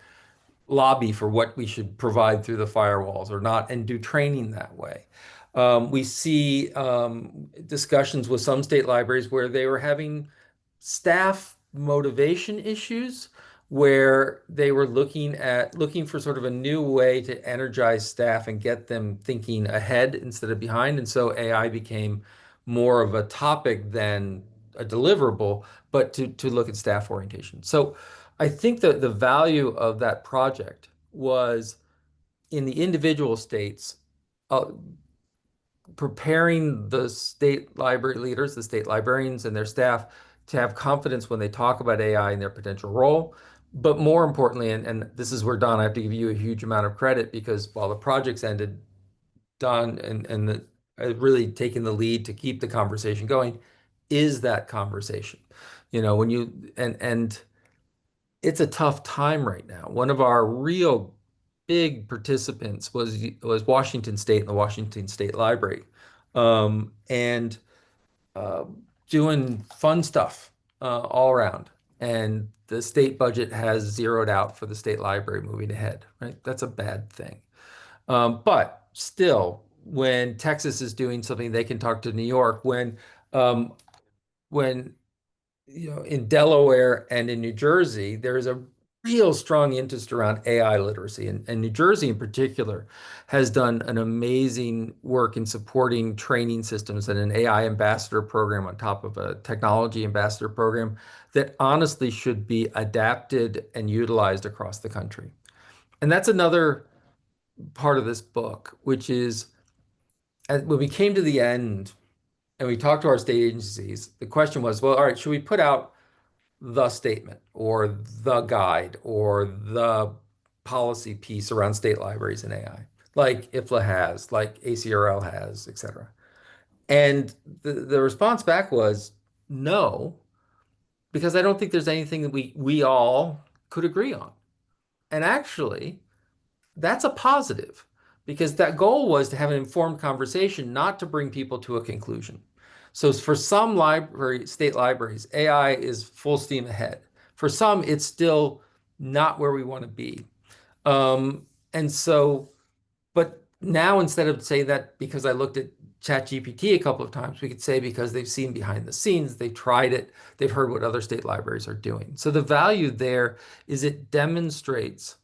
lobby for what we should provide through the firewalls or not, and do training that way. We see discussions with some state libraries where they were having staff motivation issues where they were looking for sort of a new way to energize staff and get them thinking ahead instead of behind. And so AI became more of a topic than a deliverable, but to look at staff orientation. So I think that the value of that project was in the individual states, uh, preparing the state library leaders, the state librarians and their staff to have confidence when they talk about AI and their potential role. But more importantly, and this is where, Don, I have to give you a huge amount of credit because while the project's ended, Don really taking the lead to keep the conversation going, is that conversation. When you and it's a tough time right now. One of our real big participants was Washington State and the Washington State Library, and uh, doing fun stuff all around. And the state budget has zeroed out for the state library moving ahead, right? That's a bad thing. But still, when Texas is doing something, they can talk to New York. Um, when in Delaware and in New Jersey, there is a real strong interest around AI literacy. And New Jersey in particular has done an amazing work in supporting training systems and an AI ambassador program on top of a technology ambassador program that honestly should be adapted and utilized across the country. And that's another part of this book, which is when we came to the end and we talked to our state agencies, the question was, well, all right, should we put out the statement or the guide or the policy piece around state libraries and AI, like IFLA has, like ACRL has, et cetera. And the response back was no, because I don't think there's anything that we all could agree on. And actually, that's a positive because that goal was to have an informed conversation, not to bring people to a conclusion. So for some state libraries, AI is full steam ahead. For some, it's still not where we want to be. And so, but now instead of saying that because I looked at ChatGPT a couple of times, we could say because they've seen behind the scenes, they've tried it, they've heard what other state libraries are doing. So the value there is it demonstrates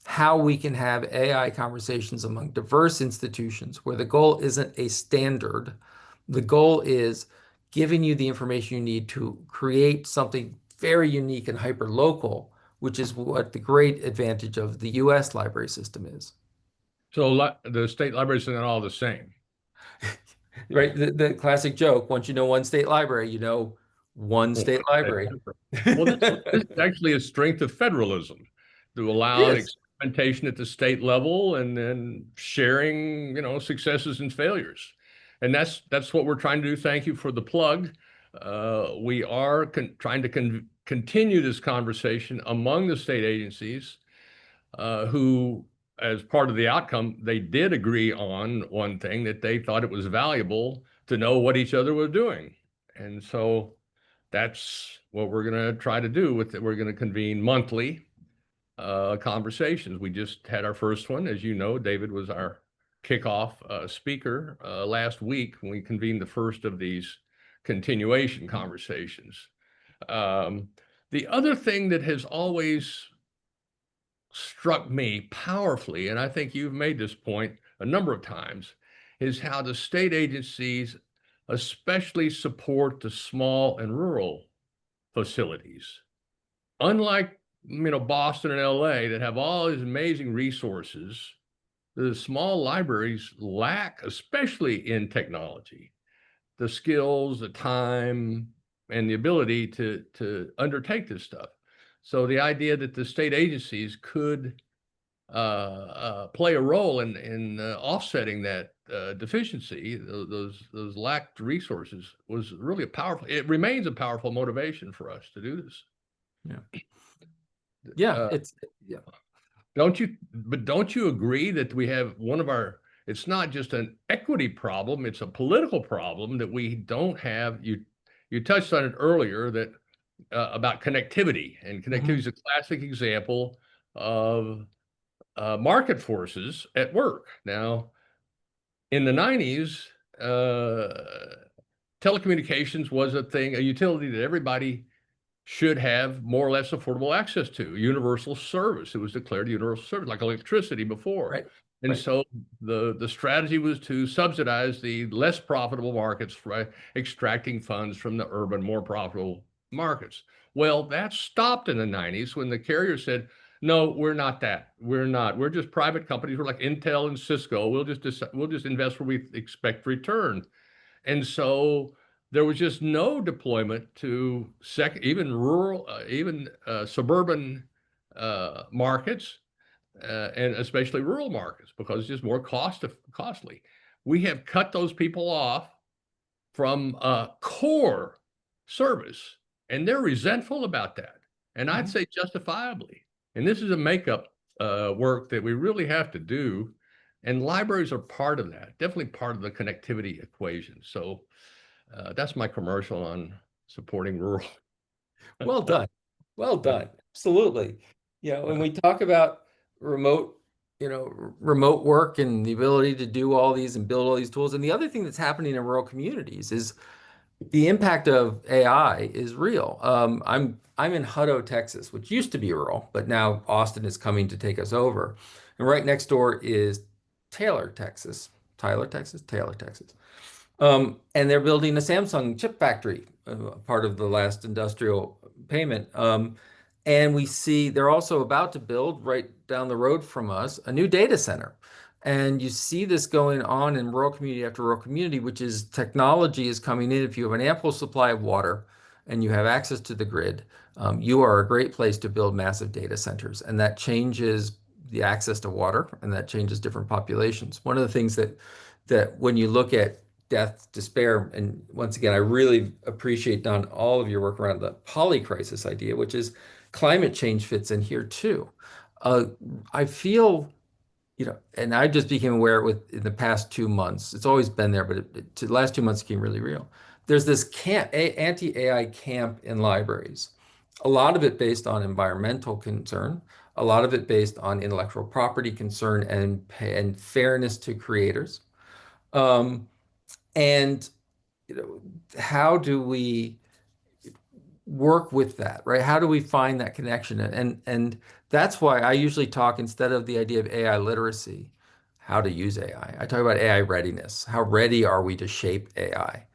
how we can have AI conversations among diverse institutions where the goal isn't a standard. The goal is giving you the information you need to create something very unique and hyper local, which is what the great advantage of the US library system is.
So the state libraries are not all the same.
Right? The classic joke, once you know one state library, you know one
Well,
state library.
this is actually a strength of federalism to allow an
Yes.
experimentation at the state level and then sharing, successes and failures. And that's what we're trying to do. Thank you for the plug. We are trying to continue this conversation among the state agencies who, as part of the outcome, they did agree on one thing, that they thought it was valuable to know what each other was doing. And so that's what we're going to try to do with it. We're going to convene monthly conversations. We just had our first one. As you know, David was our kickoff speaker last week when we convened the first of these continuation conversations. The other thing that has always struck me powerfully, and I think you've made this point a number of times, is how the state agencies especially support the small and rural facilities. Unlike, Boston and LA that have all these amazing resources, the small libraries lack, especially in technology, the skills, the time, and the ability to undertake this stuff. So the idea that the state agencies could play a role in offsetting that deficiency, those lacked resources, was really it remains a powerful motivation for us to do this.
Yeah. Yeah, yeah.
Don't you agree that we have it's not just an equity problem, it's a political problem that we don't have. You touched on it earlier that about connectivity, and connectivity is a classic example of market forces at work. Now, in the 90s, telecommunications was a thing, a utility that everybody should have more or less affordable access to universal service. It was declared universal service, like electricity before.
Right.
And
Right.
so the strategy was to subsidize the less profitable markets by extracting funds from the urban, more profitable markets. Well, that stopped in the 90s when the carrier said, no, we're not that. We're not. We're just private companies. We're like Intel and Cisco. We'll just invest where we expect return. And so there was just no deployment to even rural, even suburban markets, and especially rural markets, because it's just more costly. We have cut those people off from core service, and they're resentful about that. And I'd say justifiably. And this is a makeup work that we really have to do. And libraries are part of that, definitely part of the connectivity equation. So that's my commercial on supporting rural.
Well done. Well done. Absolutely. When we talk about remote, remote work and the ability to do all these and build all these tools. And the other thing that's happening in rural communities is the impact of AI is real. I'm in Hutto, Texas, which used to be rural, but now Austin is coming to take us over. And right next door is Taylor, Texas. Taylor, Texas. And they're building a Samsung chip factory, part of the last industrial payment. And we see they're also about to build right down the road from us a new data center. And you see this going on in rural community after rural community, which is technology is coming in. If you have an ample supply of water and you have access to the grid, you are a great place to build massive data centers. And that changes the access to water, and that changes different populations. One of the things that when you look at death, despair, and once again, I really appreciate, Don, all of your work around the polycrisis idea, which is climate change fits in here too. I feel, and I just became aware in the past 2 months. It's always been there, but the last 2 months became really real. There's this anti-AI camp in libraries. A lot of it based on environmental concern, a lot of it based on intellectual property concern and fairness to creators. And how do we work with that, right? How do we find that connection? And that's why I usually talk, instead of the idea of AI literacy, how to use AI. I talk about AI readiness. How ready are we to shape AI?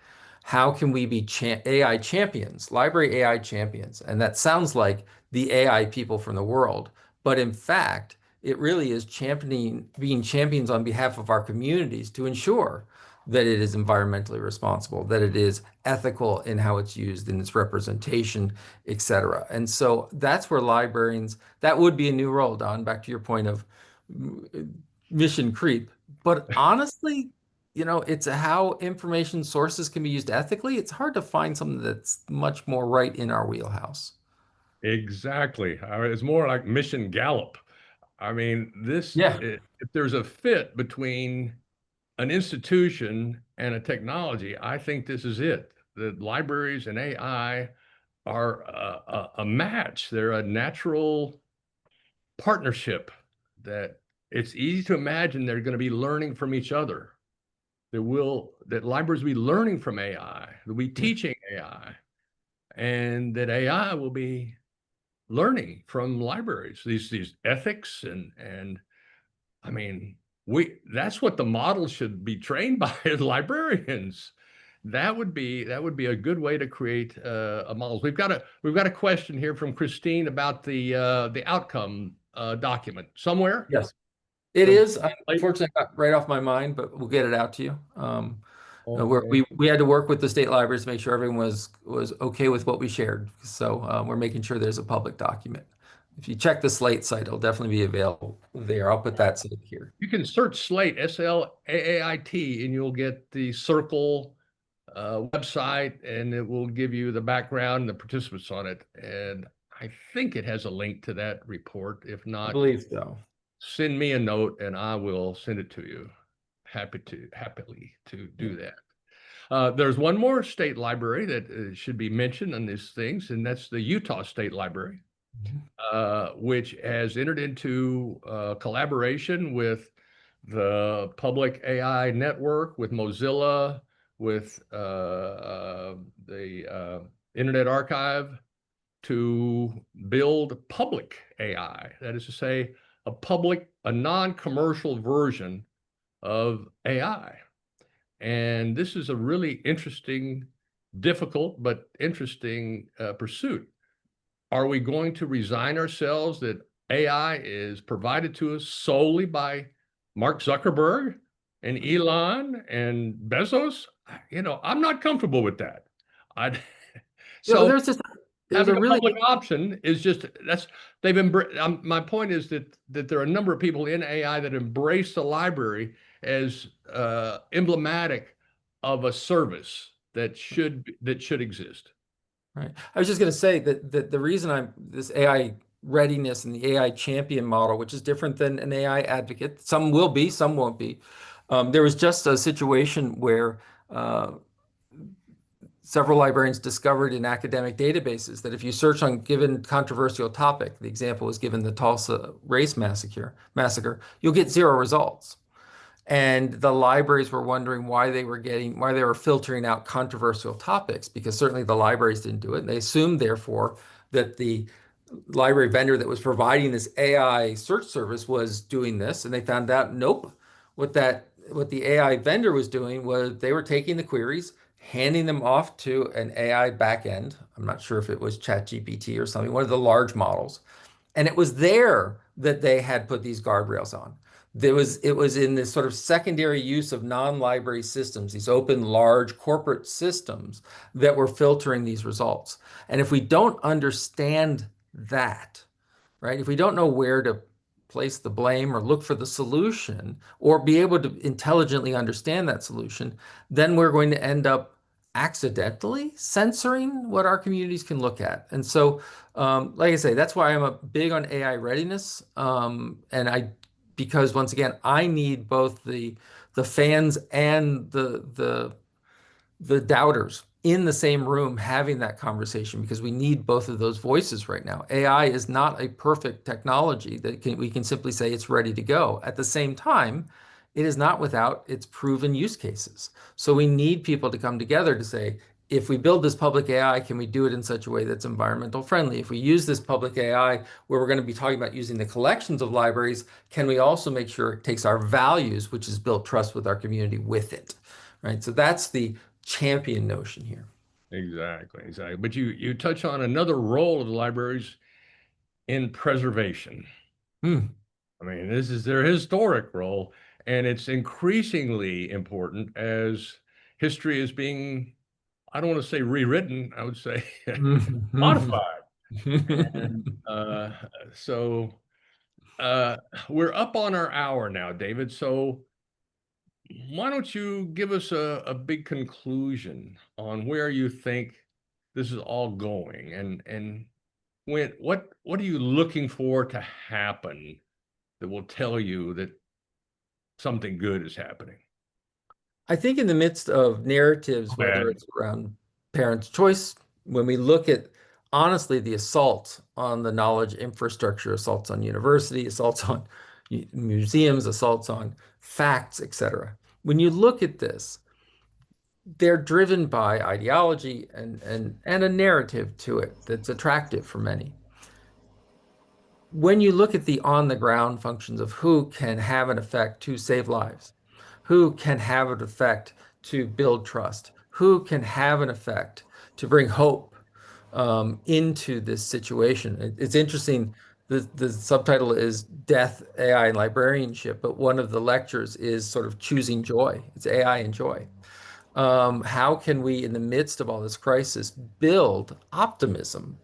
How can we be AI champions, library AI champions? And that sounds like the AI people from the world, but in fact, it really is being champions on behalf of our communities to ensure that it is environmentally responsible, that it is ethical in how it's used, in its representation, et cetera. And so that's where librarians, that would be a new role, Don, back to your point of mission creep. But honestly, it's how information sources can be used ethically. It's hard to find something that's much more right in our wheelhouse.
Exactly. It's more like Mission Gallup. I mean,
Yeah.
if there's a fit between an institution and a technology, I think this is it. The libraries and AI are a match. They're a natural partnership that it's easy to imagine they're going to be learning from each other. That libraries will be learning from AI, they'll be teaching AI, and that AI will be learning from libraries, these ethics and I mean, that's what the model should be trained by as librarians. That would be a good way to create a model. We've got a question here from Christine about the outcome document somewhere.
Yes, it
From
is. Unfortunately, I got right off my mind, but we'll get it out to you.
Okay.
We had to work with the state libraries to make sure everyone was okay with what we shared. So we're making sure there's a public document. If you check the Slate site, it'll definitely be available there. I'll put that site here.
You can search Slate, SLAAIT, and you'll get the Circle website, and it will give you the background and the participants on it. And I think it has a link to that report. If
I
not,
believe so.
send me a note and I will send it to you. Happily to do that. There's one more state library that should be mentioned on these things, and that's the Utah State Library, which has entered into collaboration with the Public AI Network, with Mozilla, with the Internet Archive, to build public AI. That is to say, a non-commercial version of AI. And this is a really interesting, difficult, but interesting pursuit. Are we going to resign ourselves that AI is provided to us solely by Mark Zuckerberg and Elon and Bezos? I'm not comfortable with that. I so
there's
having
a
a
really
public option is just my point is that there are a number of people in AI that embrace the library as emblematic of a service that should exist.
right. I was just going to say that the reason I'm this AI readiness and the AI champion model, which is different than an AI advocate. Some will be, some won't be. There was just a situation where several librarians discovered in academic databases that if you search on given controversial topic, the example was given the Tulsa race massacre, you'll get zero results. And the libraries were wondering why they were filtering out controversial topics, because certainly the libraries didn't do it. And they assumed, therefore, that the library vendor that was providing this AI search service was doing this. And they found out, nope, what the AI vendor was doing was they were taking the queries, handing them off to an AI backend. I'm not sure if it was ChatGPT or something, one of the large models. And it was there that they had put these guardrails on. It was in this sort of secondary use of non-library systems, these open, large corporate systems that were filtering these results. And if we don't understand that, right, if we don't know where to place the blame or look for the solution or be able to intelligently understand that solution, then we're going to end up accidentally censoring what our communities can look at. And so, like I say, that's why I'm a big on AI readiness. Because once again, I need both the fans and the doubters in the same room having that conversation, because we need both of those voices right now. AI is not a perfect technology that we can simply say it's ready to go. At the same time, it is not without its proven use cases. So we need people to come together to say, if we build this public AI, can we do it in such a way that's environmental friendly? If we use this public AI, where we're going to be talking about using the collections of libraries, can we also make sure it takes our values, which is build trust with our community, with it, right? So that's the champion notion here.
Exactly. But you touch on another role of the libraries in preservation.
Hmm.
I mean, this is their historic role, and it's increasingly important as history is being, I don't want to say rewritten, I would say modified. And so we're up on our hour now, David. So why don't you give us a big conclusion on where you think this is all going, and what are you looking for to happen that will tell you that something good is happening?
I think in the midst of narratives, whether
Bad.
it's around parents' choice, when we look at honestly the assault on the knowledge infrastructure, assaults on university, assaults on museums, assaults on facts, etc. When you look at this, they're driven by ideology and a narrative to it that's attractive for many. When you look at the on the ground functions of who can have an effect to save lives, who can have an effect to build trust, who can have an effect to bring hope into this situation. It's interesting. The subtitle is Death, AI, and Librarianship, but one of the lectures is sort of choosing joy. It's AI and joy. How can we, in the midst of all this crisis, build optimism?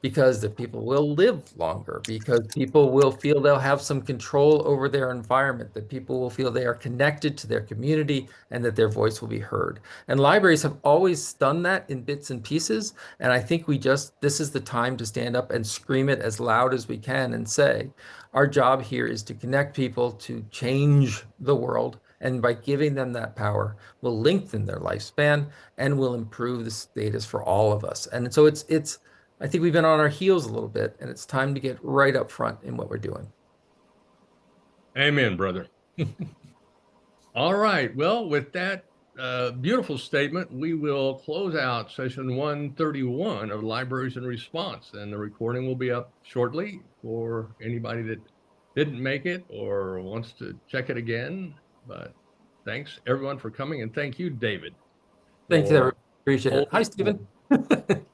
Because the people will live longer, because people will feel they'll have some control over their environment, that people will feel they are connected to their community and that their voice will be heard. And libraries have always done that in bits and pieces. And I think this is the time to stand up and scream it as loud as we can and say, our job here is to connect people to change the world. And by giving them that power, will lengthen their lifespan and will improve the status for all of us. And so I think we've been on our heels a little bit, and it's time to get right up front in what we're doing.
Amen, brother. All right. Well, with that, beautiful statement. We will close out session 131 of Libraries in Response, and the recording will be up shortly for anybody that didn't make it or wants to check it again. But thanks everyone for coming, and thank you, David,
Thanks,
for
everyone. Appreciate it. Hi,
holding.
Stephen.